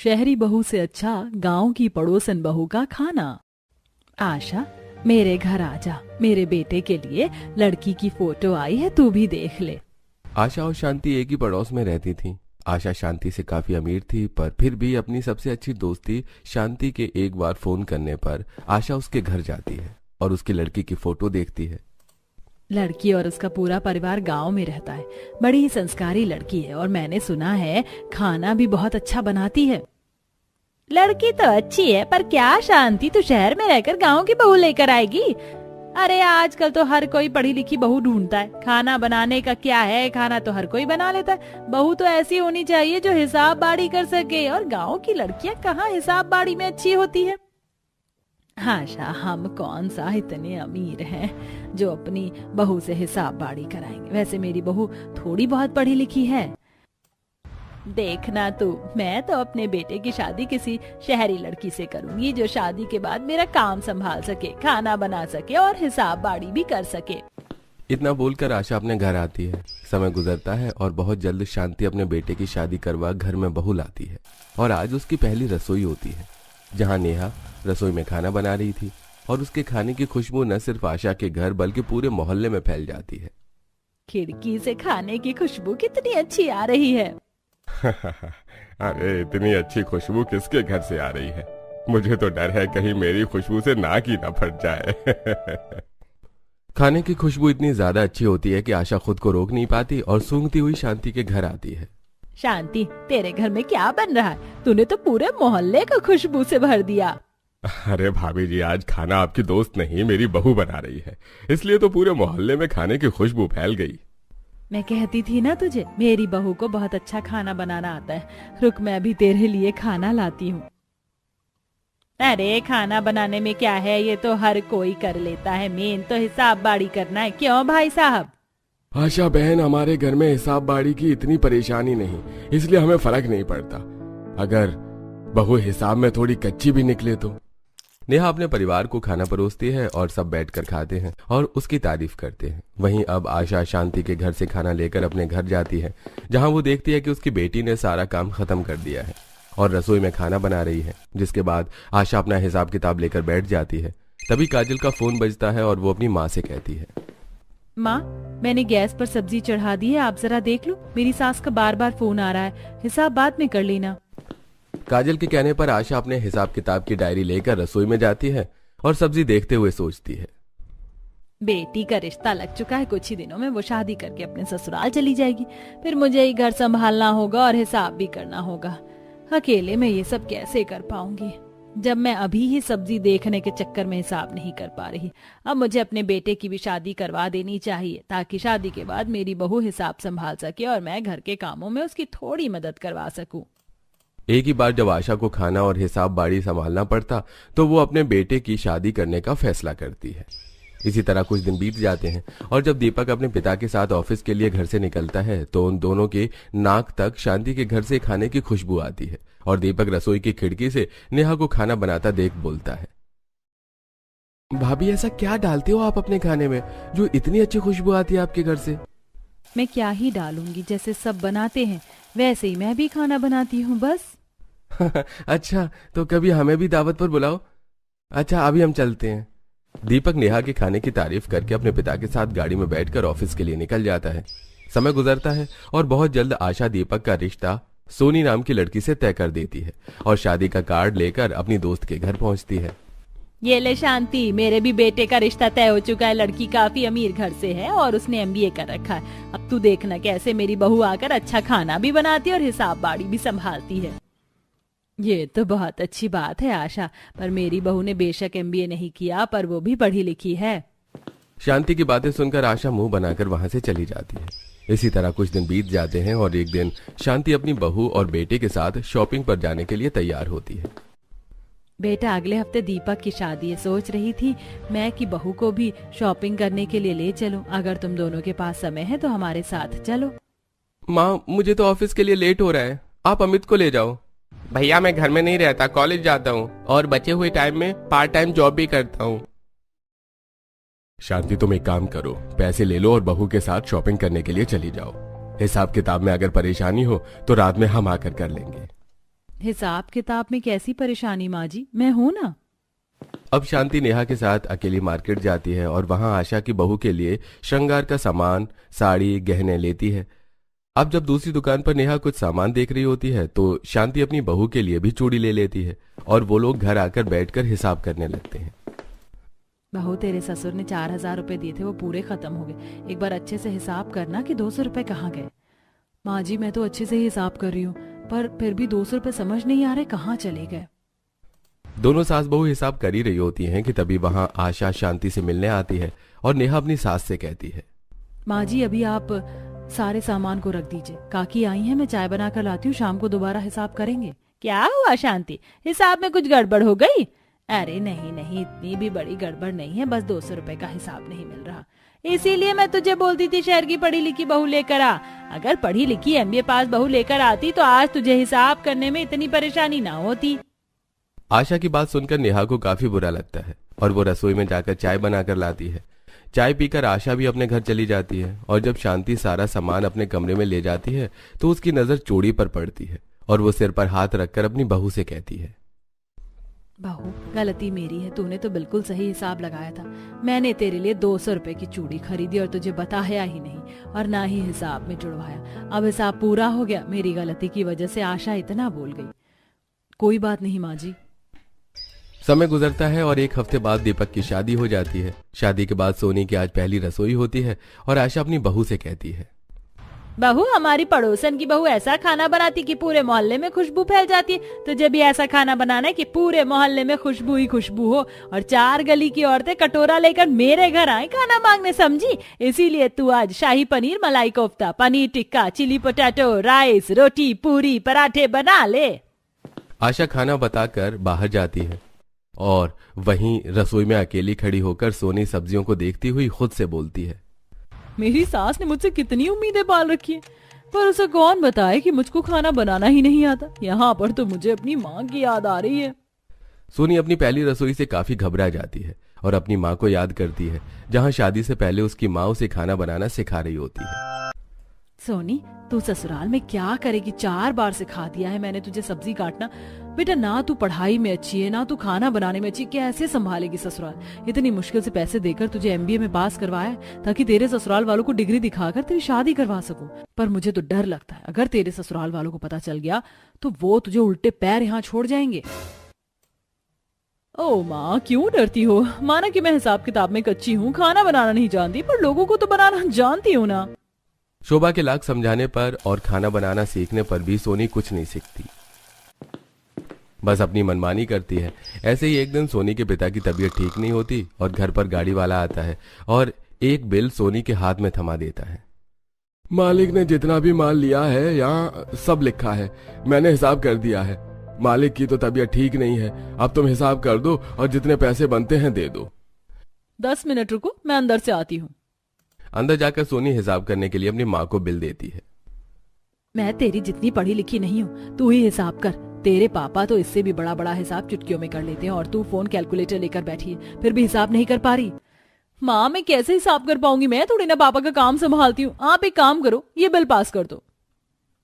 शहरी बहू से अच्छा गांव की पड़ोसन बहू का खाना। आशा, मेरे घर आजा, मेरे बेटे के लिए लड़की की फोटो आई है, तू भी देख ले। आशा और शांति एक ही पड़ोस में रहती थीं। आशा शांति से काफी अमीर थी, पर फिर भी अपनी सबसे अच्छी दोस्ती शांति के एक बार फोन करने पर आशा उसके घर जाती है और उसकी लड़की की फोटो देखती है। लड़की और उसका पूरा परिवार गांव में रहता है। बड़ी ही संस्कारी लड़की है और मैंने सुना है खाना भी बहुत अच्छा बनाती है। लड़की तो अच्छी है, पर क्या शांति तू शहर में रहकर गांव की बहू लेकर आएगी? अरे आजकल तो हर कोई पढ़ी लिखी बहू ढूंढता है। खाना बनाने का क्या है, खाना तो हर कोई बना लेता है। बहू तो ऐसी होनी चाहिए जो हिसाब बाड़ी कर सके, और गांव की लड़कियां कहाँ हिसाब बाड़ी में अच्छी होती है। आशा, हम कौन सा इतने अमीर हैं जो अपनी बहू से हिसाब बाड़ी कराएंगे। वैसे मेरी बहू थोड़ी बहुत पढ़ी लिखी है। देखना तू, मैं तो अपने बेटे की शादी किसी शहरी लड़की से करूंगी जो शादी के बाद मेरा काम संभाल सके, खाना बना सके और हिसाब बाड़ी भी कर सके। इतना बोलकर आशा अपने घर आती है। समय गुजरता है और बहुत जल्द शांति अपने बेटे की शादी करवा घर में बहू लाती है। और आज उसकी पहली रसोई होती है, जहाँ नेहा रसोई में खाना बना रही थी और उसके खाने की खुशबू न सिर्फ आशा के घर बल्कि पूरे मोहल्ले में फैल जाती है। खिड़की से खाने की खुशबू कितनी अच्छी आ रही है। अरे इतनी अच्छी खुशबू किसके घर से आ रही है? मुझे तो डर है कहीं मेरी खुशबू से नाक ही ना फट जाए। खाने की खुशबू इतनी ज्यादा अच्छी होती है कि आशा खुद को रोक नहीं पाती और सूंघती हुई शांति के घर आती है। शांति, तेरे घर में क्या बन रहा है? तूने तो पूरे मोहल्ले को खुशबू से भर दिया। अरे भाभी जी, आज खाना आपकी दोस्त नहीं मेरी बहू बना रही है, इसलिए तो पूरे मोहल्ले में खाने की खुशबू फैल गई। मैं कहती थी ना तुझे, मेरी बहू को बहुत अच्छा खाना बनाना आता है। रुक, मैं अभी तेरे लिए खाना लाती हूँ। अरे खाना बनाने में क्या है, ये तो हर कोई कर लेता है। मेन तो हिसाब बाड़ी करना है, क्यों भाई साहब? आशा बहन, हमारे घर में हिसाब बाड़ी की इतनी परेशानी नहीं, इसलिए हमें फर्क नहीं पड़ता। अगर बहू हिसाब में थोड़ी कच्ची भी निकले तो। नेहा अपने परिवार को खाना परोसती है और सब बैठकर खाते हैं और उसकी तारीफ करते हैं। वहीं अब आशा शांति के घर से खाना लेकर अपने घर जाती है, जहां वो देखती है कि उसकी बेटी ने सारा काम खत्म कर दिया है और रसोई में खाना बना रही है। जिसके बाद आशा अपना हिसाब किताब लेकर बैठ जाती है। तभी काजल का फोन बजता है और वो अपनी माँ से कहती है, माँ, मैंने गैस पर सब्जी चढ़ा दी है, आप जरा देख लो। मेरी सास का बार बार फोन आ रहा है, हिसाब बाद में कर लेना। काजल के कहने पर आशा अपने हिसाब किताब की डायरी लेकर रसोई में जाती है और सब्जी देखते हुए सोचती है, बेटी का रिश्ता लग चुका है, कुछ ही दिनों में वो शादी करके अपने ससुराल चली जाएगी। फिर मुझे ही घर संभालना होगा और हिसाब भी करना होगा। अकेले में ये सब कैसे कर पाऊंगी, जब मैं अभी ही सब्जी देखने के चक्कर में हिसाब नहीं कर पा रही। अब मुझे अपने बेटे की भी शादी करवा देनी चाहिए, ताकि शादी के बाद मेरी बहू हिसाब संभाल सके और मैं घर के कामों में उसकी थोड़ी मदद करवा सकूं। एक ही बार जब आशा को खाना और हिसाब बाड़ी संभालना पड़ता तो वो अपने बेटे की शादी करने का फैसला करती है। इसी तरह कुछ दिन बीत जाते हैं और जब दीपक अपने पिता के साथ ऑफिस के लिए घर से निकलता है तो उन दोनों के नाक तक शांति के घर से खाने की खुशबू आती है और दीपक रसोई की खिड़की से नेहा को खाना बनाता देख बोलता है, भाभी ऐसा क्या डालते हो आप अपने खाने में जो इतनी अच्छी खुशबू आती है आपके घर से? मैं क्या ही डालूंगी, जैसे सब बनाते हैं वैसे ही मैं भी खाना बनाती हूँ बस। अच्छा, तो कभी हमें भी दावत पर बुलाओ। अच्छा, अभी हम चलते हैं। दीपक नेहा के खाने की तारीफ करके अपने पिता के साथ गाड़ी में बैठकर ऑफिस के लिए निकल जाता है। समय गुजरता है और बहुत जल्द आशा दीपक का रिश्ता सोनी नाम की लड़की से तय कर देती है और शादी का कार्ड लेकर अपनी दोस्त के घर पहुंचती है। ये ले शांति, मेरे भी बेटे का रिश्ता तय हो चुका है। लड़की काफी अमीर घर से है और उसने MBA कर रखा है। अब तू देखना कैसे मेरी बहू आकर अच्छा खाना भी बनाती है और हिसाब बाड़ी भी संभालती है। ये तो बहुत अच्छी बात है आशा, पर मेरी बहू ने बेशक MBA नहीं किया, पर वो भी पढ़ी लिखी है। शांति की बातें सुनकर आशा मुंह बनाकर वहां से चली जाती है। इसी तरह कुछ दिन बीत जाते हैं और एक दिन शांति अपनी बहू और बेटे के साथ शॉपिंग पर जाने के लिए तैयार होती है। बेटा, अगले हफ्ते दीपक की शादी है, सोच रही थी मैं कि बहू को भी शॉपिंग करने के लिए ले चलूं। अगर तुम दोनों के पास समय है तो हमारे साथ चलो। माँ, मुझे तो ऑफिस के लिए लेट हो रहा है, आप अमित को ले जाओ। भैया, मैं घर में नहीं रहता, कॉलेज जाता हूँ और बचे हुए टाइम में पार्ट टाइम जॉब भी करता हूँ। शांति, तुम एक काम करो, पैसे ले लो और बहू के साथ शॉपिंग करने के लिए चली जाओ। हिसाब किताब में अगर परेशानी हो तो रात में हम आकर कर लेंगे। हिसाब किताब में कैसी परेशानी माँ जी, मैं हूं ना। अब शांति नेहा के साथ अकेली मार्केट जाती है और वहां आशा की बहू के लिए श्रृंगार का सामान, साड़ी, गहने लेती है। अब जब दूसरी दुकान पर नेहा कुछ सामान देख रही होती है तो शांति अपनी बहू के लिए भी चूड़ी ले लेती है और वो लोग घर आकर बैठकर हिसाब करने लगते हैं। बहू, तेरे ससुर ने 4,000 रुपए दिए थे, वो पूरे खत्म हो गए। एक बार अच्छे से हिसाब करना कि 200 रुपए कहाँ गए। माँ जी, मैं तो अच्छे से ही हिसाब कर रही हूँ, पर फिर भी 200 रुपए समझ नहीं आ रहे कहाँ चले गए। दोनों सास बहू हिसाब कर ही रही होती हैं कि तभी वहां आशा शांति से मिलने आती है और नेहा अपनी सास से कहती है, माँ जी, अभी आप सारे सामान को रख दीजिए, काकी आई है, मैं चाय बना कर लाती हूँ, शाम को दोबारा हिसाब करेंगे। क्या हुआ शांति, हिसाब में कुछ गड़बड़ हो गई? अरे नहीं नहीं, इतनी भी बड़ी गड़बड़ नहीं है, बस 200 रुपए का हिसाब नहीं मिल रहा, इसीलिए मैं तुझे बोलती थी शहर की पढ़ी लिखी बहू लेकर आ। अगर पढ़ी लिखी MBA पास बहू लेकर आती तो आज तुझे हिसाब करने में इतनी परेशानी ना होती। आशा की बात सुनकर नेहा को काफी बुरा लगता है और वो रसोई में जाकर चाय बनाकर लाती है। चाय पीकर आशा भी अपने घर चली जाती है और जब शांति सारा सामान अपने कमरे में ले जाती है तो उसकी नजर चूड़ी पर पड़ती है और वो सिर पर हाथ रखकर अपनी बहू से कहती है, बहू, गलती मेरी है, तूने तो बिल्कुल सही हिसाब लगाया था। मैंने तेरे लिए 200 रुपए की चूड़ी खरीदी और तुझे बताया ही नहीं और ना ही हिसाब में जुड़वाया। अब हिसाब पूरा हो गया, मेरी गलती की वजह से आशा इतना बोल गई। कोई बात नहीं माँ जी। समय गुजरता है और एक हफ्ते बाद दीपक की शादी हो जाती है। शादी के बाद सोनी की आज पहली रसोई होती है और आशा अपनी बहू से कहती है, बहू, हमारी पड़ोसन की बहू ऐसा खाना बनाती कि पूरे मोहल्ले में खुशबू फैल जाती है। तुझे भी ऐसा खाना बनाना है कि पूरे मोहल्ले में खुशबू ही खुशबू हो और 4 गली की औरतें कटोरा लेकर मेरे घर आए खाना मांगने, समझी? इसीलिए तू आज shahi paneer, malai kofta, paneer tikka, chilli potato, rice, रोटी, पूरी, पराठे बना ले। आशा खाना बताकर बाहर जाती है और वहीं रसोई में अकेली खड़ी होकर सोनी सब्जियों को देखती हुई खुद से बोलती है, मेरी सास ने मुझसे कितनी उम्मीदें पाल रखी है, पर उसे कौन बताए कि मुझको खाना बनाना ही नहीं आता। यहाँ पर तो मुझे अपनी माँ की याद आ रही है। सोनी अपनी पहली रसोई से काफी घबरा जाती है और अपनी माँ को याद करती है, जहाँ शादी से पहले उसकी माँ उसे खाना बनाना सिखा रही होती है। सोनी, तू ससुराल में क्या करेगी? 4 बार सिखा दिया है मैंने तुझे सब्जी काटना। बेटा, ना तू पढ़ाई में अच्छी है, ना तू खाना बनाने में अच्छी, कैसे संभालेगी ससुराल? इतनी मुश्किल से पैसे देकर तुझे MBA में पास करवाया ताकि तेरे ससुराल वालों को डिग्री दिखाकर तेरी शादी करवा सकूं। पर मुझे तो डर लगता है, अगर तेरे ससुराल वालों को पता चल गया तो वो तुझे उल्टे पैर यहाँ छोड़ जाएंगे। ओ माँ, क्यों डरती हो? माना कि मैं हिसाब किताब में कच्ची हूँ, खाना बनाना नहीं जानती, पर लोगों को तो बनाना जानती हूँ ना। शोभा के लाख समझाने पर और खाना बनाना सीखने पर भी सोनी कुछ नहीं सीखती, बस अपनी मनमानी करती है। ऐसे ही एक दिन सोनी के पिता की तबीयत ठीक नहीं होती और घर पर गाड़ी वाला आता है और एक बिल सोनी के हाथ में थमा देता है। मालिक ने जितना भी माल लिया है यहाँ सब लिखा है, मैंने हिसाब कर दिया है। मालिक की तो तबीयत ठीक नहीं है, अब तुम हिसाब कर दो और जितने पैसे बनते हैं दे दो। 10 मिनट रुको, मैं अंदर से आती हूँ। अंदर जाकर सोनी हिसाब करने के लिए अपनी माँ को बिल देती है। मैं तेरी जितनी पढ़ी लिखी नहीं हूँ, तू ही हिसाब कर। तेरे पापा तो इससे भी बड़ा बड़ा हिसाब चुटकियों में कर लेते हैं और तू फोन कैलकुलेटर लेकर बैठी है, फिर भी हिसाब नहीं कर पा रही। माँ, मैं कैसे हिसाब कर पाऊंगी? मैं थोड़ी ना पापा का काम संभालती हूँ। आप एक काम करो, ये बिल पास कर दो।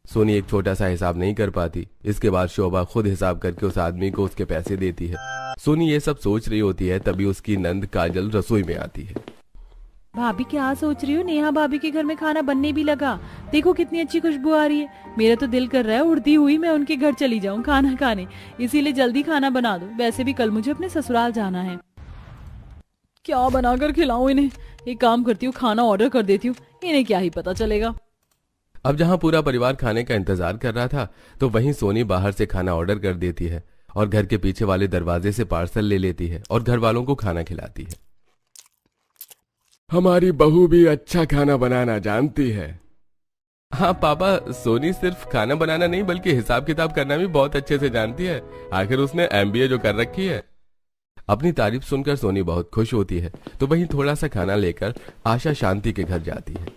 सोनी एक छोटा सा हिसाब नहीं कर पाती। इसके बाद शोभा खुद हिसाब करके उस आदमी को उसके पैसे देती है। सोनी ये सब सोच रही होती है, तभी उसकी नंद काजल रसोई में आती है। भाभी, क्या सोच रही हो? नेहा भाभी के घर में खाना बनने भी लगा, देखो कितनी अच्छी खुशबू आ रही है। मेरा तो दिल कर रहा है उड़ती हुई मैं उनके घर चली जाऊं खाना खाने, इसीलिए जल्दी खाना बना दो। वैसे भी कल मुझे अपने ससुराल जाना है। क्या बनाकर खिलाऊं इन्हें? एक काम करती हूँ, खाना ऑर्डर कर देती हूँ, इन्हें क्या ही पता चलेगा। अब जहाँ पूरा परिवार खाने का इंतजार कर रहा था तो वहीं सोनी बाहर से खाना ऑर्डर कर देती है और घर के पीछे वाले दरवाजे से पार्सल ले लेती है और घर वालों को खाना खिलाती है। हमारी बहू भी अच्छा खाना बनाना जानती है। हाँ पापा, सोनी सिर्फ खाना बनाना नहीं बल्कि हिसाब किताब करना भी बहुत अच्छे से जानती है। आखिर उसने MBA जो कर रखी है। अपनी तारीफ सुनकर सोनी बहुत खुश होती है तो वहीं थोड़ा सा खाना लेकर आशा शांति के घर जाती है।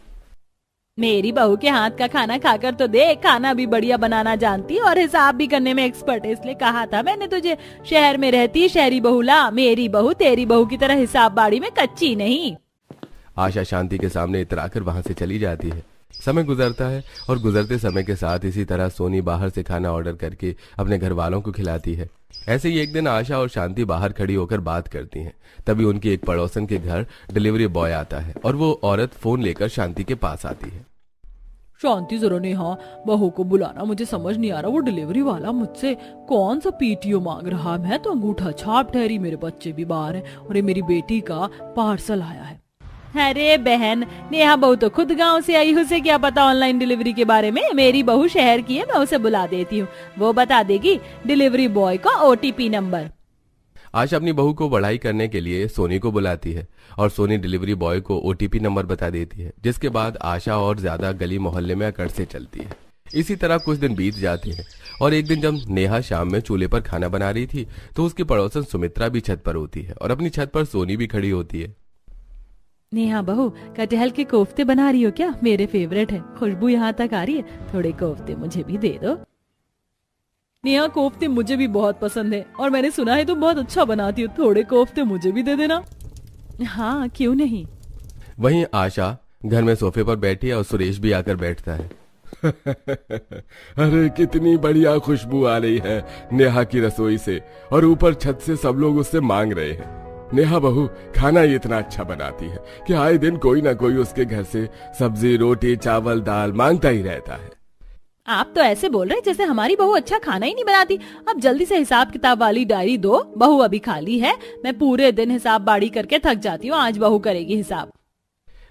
मेरी बहू के हाथ का खाना खाकर तो देख, खाना भी बढ़िया बनाना जानती और हिसाब भी करने में एक्सपर्ट है। इसलिए कहा था मैंने तुझे, शहर में रहती शहरी बहू ला। मेरी बहू तेरी बहू की तरह हिसाब बाड़ी में कच्ची नहीं। आशा शांति के सामने इतराकर वहां से चली जाती है। समय गुजरता है और गुजरते समय के साथ इसी तरह सोनी बाहर से खाना ऑर्डर करके अपने घर वालों को खिलाती है। ऐसे ही एक दिन आशा और शांति बाहर खड़ी होकर बात करती हैं। तभी उनकी एक पड़ोसन के घर डिलीवरी बॉय आता है और वो औरत फोन लेकर शांति के पास आती है। शांति जरा नेहा, बहू को बुलाना, मुझे समझ नहीं आ रहा वो डिलीवरी वाला मुझसे कौन सा पीटीओ मांग रहा है। मैं तो अंगूठा छाप ठहरी, मेरे बच्चे भी बाहर हैं और ये मेरी बेटी का पार्सल आया है। अरे बहन, नेहा बहू तो खुद गांव से आई, उसे क्या पता ऑनलाइन डिलीवरी के बारे में। मेरी बहू शहर की है, मैं उसे बुला देती हूँ, वो बता देगी डिलीवरी बॉय का ओटीपी नंबर। आशा अपनी बहू को बढ़ाई करने के लिए सोनी को बुलाती है और सोनी डिलीवरी बॉय को ओटीपी नंबर बता देती है, जिसके बाद आशा और ज्यादा गली मोहल्ले में अकड़ से चलती है। इसी तरह कुछ दिन बीत जाते हैं और एक दिन जब नेहा शाम में चूल्हे पर खाना बना रही थी तो उसकी पड़ोसन सुमित्रा भी छत पर होती है और अपनी छत पर सोनी भी खड़ी होती है। नेहा बहू, कटहल के कोफ्ते बना रही हो क्या? मेरे फेवरेट है, खुशबू यहाँ तक आ रही है, थोड़े कोफ्ते मुझे भी दे दो। नेहा, कोफ्ते मुझे भी बहुत पसंद है और मैंने सुना है तुम बहुत अच्छा बनाती हो, थोड़े कोफ्ते मुझे भी दे देना। हाँ, क्यों नहीं। वहीं आशा घर में सोफे पर बैठी है और सुरेश भी आकर बैठता है। अरे कितनी बढ़िया खुशबू आ रही है नेहा की रसोई से और ऊपर छत से सब लोग उससे मांग रहे हैं। नेहा बहू खाना ही इतना अच्छा बनाती है कि आए दिन कोई ना कोई उसके घर से सब्जी, रोटी, चावल, दाल मांगता ही रहता है। आप तो ऐसे बोल रहे जैसे हमारी बहू अच्छा खाना ही नहीं बनाती। अब जल्दी से हिसाब किताब वाली डायरी दो, बहू अभी खाली है, मैं पूरे दिन हिसाब बाड़ी करके थक जाती हूँ, आज बहू करेगी हिसाब।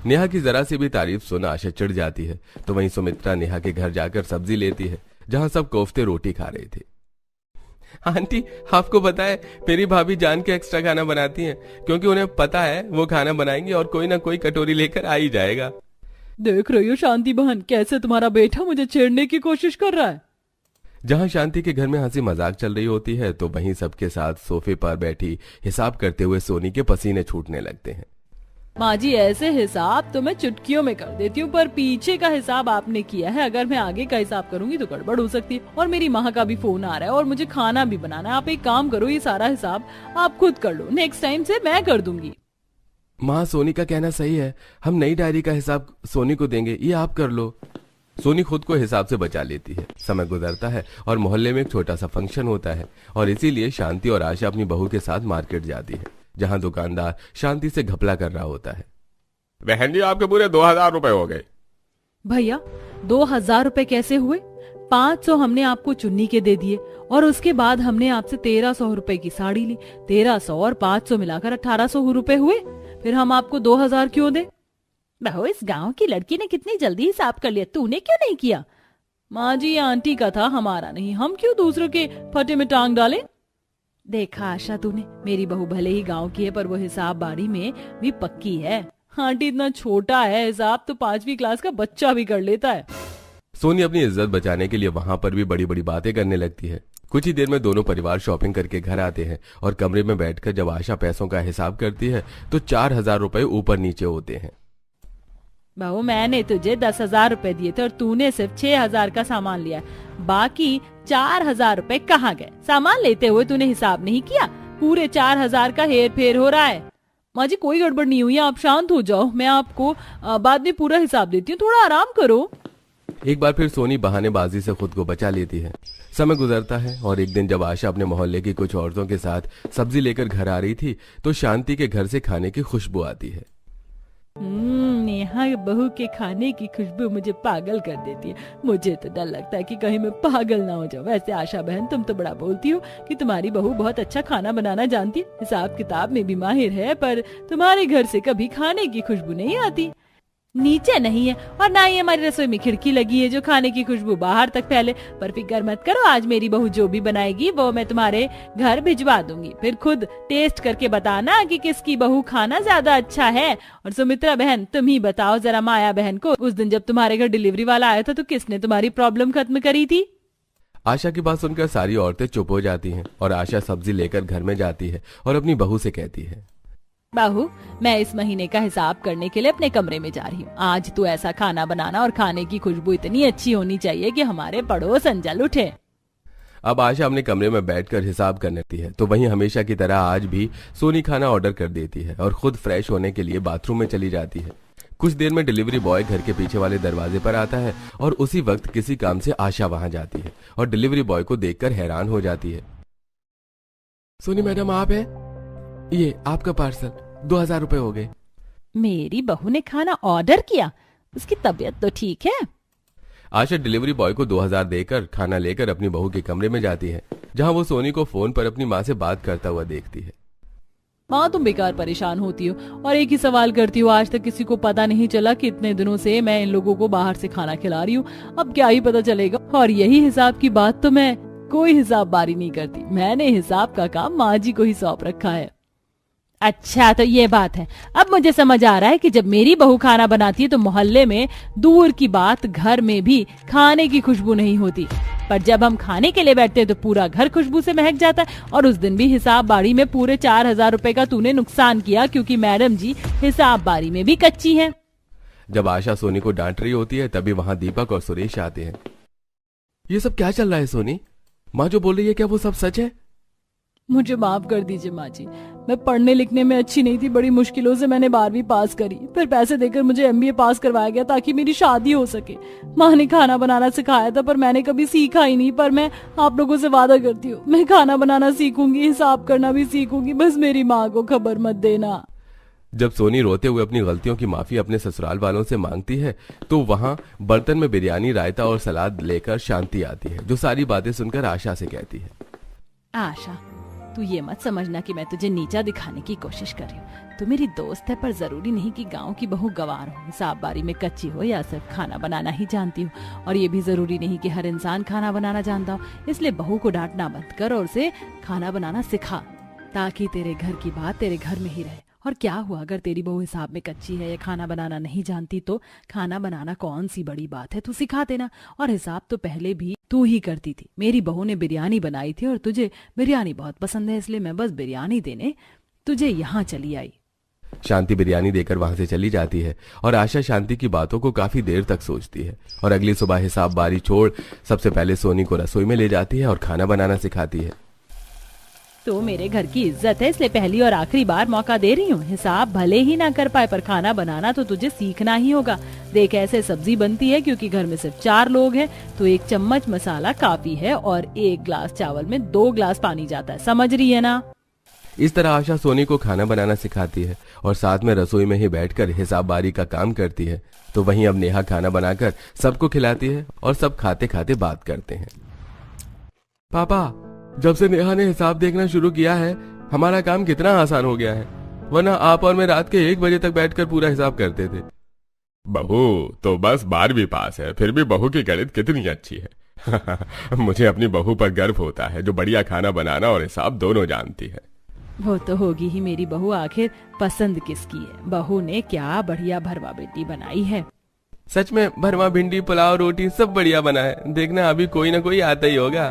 नेहा की जरा सी भी तारीफ सुन आशा चिढ़ जाती है तो वहीं सुमित्रा नेहा के घर जाकर सब्जी लेती है जहाँ सब कोफ्ते रोटी खा रहे थे। आंटी, आपको पता है मेरी भाभी जान के एक्स्ट्रा खाना बनाती हैं क्योंकि उन्हें पता है वो खाना बनाएंगी और कोई ना कोई कटोरी लेकर आ ही जाएगा। देख रही हो शांति बहन, कैसे तुम्हारा बेटा मुझे छेड़ने की कोशिश कर रहा है। जहां शांति के घर में हंसी मजाक चल रही होती है तो वहीं सबके साथ सोफे पर बैठी हिसाब करते हुए सोनी के पसीने छूटने लगते हैं। माँ जी, ऐसे हिसाब तो मैं चुटकियों में कर देती हूँ, पर पीछे का हिसाब आपने किया है, अगर मैं आगे का हिसाब करूंगी तो गड़बड़ हो सकती है। और मेरी माँ का भी फोन आ रहा है और मुझे खाना भी बनाना है। आप एक काम करो, ये सारा हिसाब आप खुद कर लो, नेक्स्ट टाइम से मैं कर दूंगी। माँ, सोनी का कहना सही है, हम नई डायरी का हिसाब सोनी को देंगे, ये आप कर लो। सोनी खुद को हिसाब से बचा लेती है। समय गुजरता है और मोहल्ले में एक छोटा सा फंक्शन होता है और इसीलिए शांति और आशा अपनी बहू के साथ मार्केट जाती है जहां दुकानदार शांति से घपला कर रहा होता है। बहन जी, आपके पूरे 2000 रुपए हो गए। भैया, 2000 रुपए कैसे हुए? 500 हमने आपको चुन्नी के दे दिए और उसके बाद हमने आपसे 1300 रुपए की साड़ी ली। 1300 और 500 मिलाकर 1800 रुपए हुए, फिर हम आपको 2000 क्यों दे? बहू, इस गांव की लड़की ने कितनी जल्दी हिसाब कर लिया, तूने क्यों नहीं किया? माँ जी, आंटी का था, हमारा नहीं, हम क्यों दूसरों के फटे में टांग डालें? देखा आशा, तूने, मेरी बहू भले ही गांव की है पर वो हिसाब बाड़ी में भी पक्की है। आंटी, इतना छोटा है हिसाब तो 5वीं क्लास का बच्चा भी कर लेता है। सोनी अपनी इज्जत बचाने के लिए वहां पर भी बड़ी बड़ी बातें करने लगती है। कुछ ही देर में दोनों परिवार शॉपिंग करके घर आते हैं और कमरे में बैठकर जब आशा पैसों का हिसाब करती है तो 4000 रुपए ऊपर नीचे होते हैं। बहू, मैंने तुझे 10,000 रुपए दिए थे और तूने सिर्फ 6,000 का सामान लिया, बाकी 4,000 रुपए कहाँ गए? सामान लेते हुए तूने हिसाब नहीं किया, पूरे 4,000 का हेर फेर हो रहा है। माँ जी, कोई गड़बड़ नहीं हुई, आप शांत हो जाओ, मैं आपको बाद में पूरा हिसाब देती हूँ, थोड़ा आराम करो। एक बार फिर सोनी बहानेबाजी से खुद को बचा लेती है। समय गुजरता है और एक दिन जब आशा अपने मोहल्ले की कुछ औरतों के साथ सब्जी लेकर घर आ रही थी तो शांति के घर से खाने की खुशबू आती है। नेहा बहू के खाने की खुशबू मुझे पागल कर देती है। मुझे तो डर लगता है कि कहीं मैं पागल ना हो जाऊं। वैसे आशा बहन, तुम तो बड़ा बोलती हो कि तुम्हारी बहू बहुत अच्छा खाना बनाना जानती है, हिसाब किताब में भी माहिर है, पर तुम्हारे घर से कभी खाने की खुशबू नहीं आती। नीचे नहीं है और ना ही हमारी रसोई में खिड़की लगी है जो खाने की खुशबू बाहर तक फैले। पर फिक्र मत करो, आज मेरी बहू जो भी बनाएगी वो मैं तुम्हारे घर भिजवा दूंगी, फिर खुद टेस्ट करके बताना कि किसकी बहू खाना ज्यादा अच्छा है। और सुमित्रा बहन, तुम ही बताओ जरा, माया बहन को उस दिन जब तुम्हारे घर डिलीवरी वाला आया था तो किसने तुम्हारी प्रॉब्लम खत्म करी थी? आशा की बात सुनकर सारी औरतें चुप हो जाती हैं और आशा सब्जी लेकर घर में जाती है और अपनी बहू से कहती है, बहू, मैं इस महीने का हिसाब करने के लिए अपने कमरे में जा रही हूँ। आज तू ऐसा खाना बनाना और खाने की खुशबू इतनी अच्छी होनी चाहिए कि हमारे पड़ोस जल उठे। अब आशा अपने कमरे में बैठकर हिसाब करने लगती है तो वहीं हमेशा की तरह आज भी सोनी खाना ऑर्डर कर देती है और खुद फ्रेश होने के लिए बाथरूम में चली जाती है। कुछ देर में डिलीवरी बॉय घर के पीछे वाले दरवाजे पर आता है और उसी वक्त किसी काम से आशा वहां जाती है और डिलीवरी बॉय को देखकर हैरान हो जाती है। सोनी मैडम आप है? ये आपका पार्सल, 2000 रुपए हो गए। मेरी बहू ने खाना ऑर्डर किया? उसकी तबीयत तो ठीक है? आशा डिलीवरी बॉय को 2000 देकर खाना लेकर अपनी बहू के कमरे में जाती है, जहां वो सोनी को फोन पर अपनी माँ से बात करता हुआ देखती है। माँ, तुम बेकार परेशान होती हो और एक ही सवाल करती हो। आज तक किसी को पता नहीं चला कि इतने दिनों से मैं इन लोगों को बाहर से खाना खिला रही हूँ। अब क्या ही पता चलेगा। और यही हिसाब की बात तो मैं कोई हिसाब बारी नहीं करती। मैंने हिसाब का काम माँ जी को ही सौंप रखा है। अच्छा, तो ये बात है। अब मुझे समझ आ रहा है कि जब मेरी बहू खाना बनाती है तो मोहल्ले में, दूर की बात घर में भी खाने की खुशबू नहीं होती, पर जब हम खाने के लिए बैठते हैं तो पूरा घर खुशबू से महक जाता है। और उस दिन भी हिसाब बारी में पूरे 4000 रुपए का तूने नुकसान किया, क्योंकि मैडम जी हिसाब बारी में भी कच्ची है। जब आशा सोनी को डांट रही होती है तभी वहां दीपक और सुरेश आते हैं। ये सब क्या चल रहा है सोनी? माँ जो बोल रही है क्या वो सब सच है? मुझे माफ कर दीजिए माँ जी, मैं पढ़ने लिखने में अच्छी नहीं थी। बड़ी मुश्किलों से मैंने 12वीं पास करी, फिर पैसे देकर मुझे MBA पास करवाया गया ताकि मेरी शादी हो सके। माँ ने खाना बनाना सिखाया था पर मैंने कभी सीखा ही नहीं। पर मैं आप लोगों से वादा करती हूँ, मैं खाना बनाना सीखूंगी, हिसाब करना भी सीखूंगी। बस मेरी माँ को खबर मत देना। जब सोनी रोते हुए अपनी गलतियों की माफी अपने ससुराल वालों से मांगती है तो वहां बर्तन में बिरयानी, रायता और सलाद लेकर शांति आती है, जो सारी बातें सुनकर आशा से कहती है। आशा, तू ये मत समझना कि मैं तुझे नीचा दिखाने की कोशिश कर रही हूँ। तू मेरी दोस्त है, पर जरूरी नहीं कि गांव की बहू गवार हो, हिसाब बारी में कच्ची हो या सिर्फ खाना बनाना ही जानती हो। और ये भी जरूरी नहीं कि हर इंसान खाना बनाना जानता हो। इसलिए बहू को डांटना बंद कर और उसे खाना बनाना सिखा, ताकि तेरे घर की बात तेरे घर में ही रहे। और क्या हुआ अगर तेरी बहू हिसाब में कच्ची है या खाना बनाना नहीं जानती, तो खाना बनाना कौन सी बड़ी बात है, तू सिखा देना। और हिसाब तो पहले भी तू ही करती थी। मेरी बहू ने बिरयानी बनाई थी और तुझे बिरयानी बहुत पसंद है, इसलिए मैं बस बिरयानी देने तुझे यहाँ चली आई। शांति बिरयानी देकर वहां से चली जाती है और आशा शांति की बातों को काफी देर तक सोचती है और अगली सुबह हिसाब बारी छोड़ सबसे पहले सोनी को रसोई में ले जाती है और खाना बनाना सिखाती है। तो मेरे घर की इज्जत है, इसलिए पहली और आखिरी बार मौका दे रही हूँ। हिसाब भले ही ना कर पाए, पर खाना बनाना तो तुझे सीखना ही होगा। देख, ऐसे सब्जी बनती है क्योंकि घर में सिर्फ 4 लोग हैं, तो 1 चम्मच मसाला काफी है और 1 ग्लास चावल में 2 ग्लास पानी जाता है। समझ रही है ना? इस तरह आशा सोनी को खाना बनाना सिखाती है और साथ में रसोई में ही बैठकर हिसाब बारी का काम करती है। तो वहीं अब नेहा खाना बनाकर सबको खिलाती है और सब खाते खाते बात करते हैं। पापा, जब से नेहा ने हिसाब देखना शुरू किया है हमारा काम कितना आसान हो गया है, वरना आप और मैं रात के 1 बजे तक बैठकर पूरा हिसाब करते थे। बहू तो बस 12वीं पास है, फिर भी बहू की गणित कितनी अच्छी है। मुझे अपनी बहू पर गर्व होता है, जो बढ़िया खाना बनाना और हिसाब दोनों जानती है। वो तो होगी ही मेरी बहू, आखिर पसंद किसकी है। बहू ने क्या बढ़िया भरवा भिंडी बनाई है। सच में भरवा भिंडी, पुलाव, रोटी सब बढ़िया बना है। देखना अभी कोई ना कोई आता ही होगा।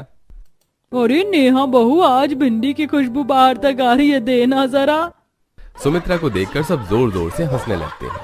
अरे नेहा बहू, आज भिंडी की खुशबू बाहर तक आ रही है, देना जरा। सुमित्रा को देखकर सब जोर जोर से हंसने लगते हैं।